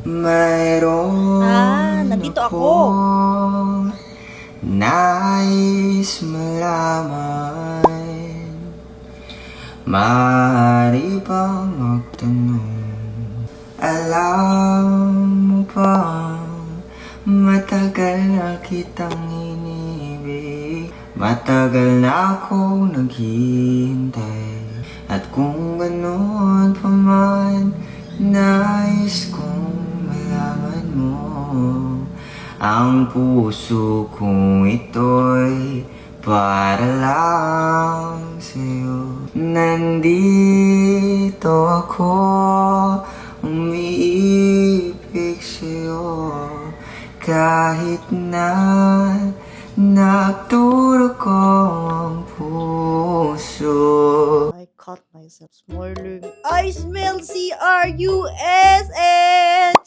Mayroon Nandito ako. akong nais malaman. Maaari bang magtanong? Alam mo ba, matagal na kitang inibig. Matagal na akong naghihintay. At kung ganoon pa man, nais kong malaman mo. Ang puso kong ito'y para lang sa'yo. Nandito ako, umiibig sa'yo. Kahit na nagtulog ko ang puso. I caught myself smiling. I smell CRUSH!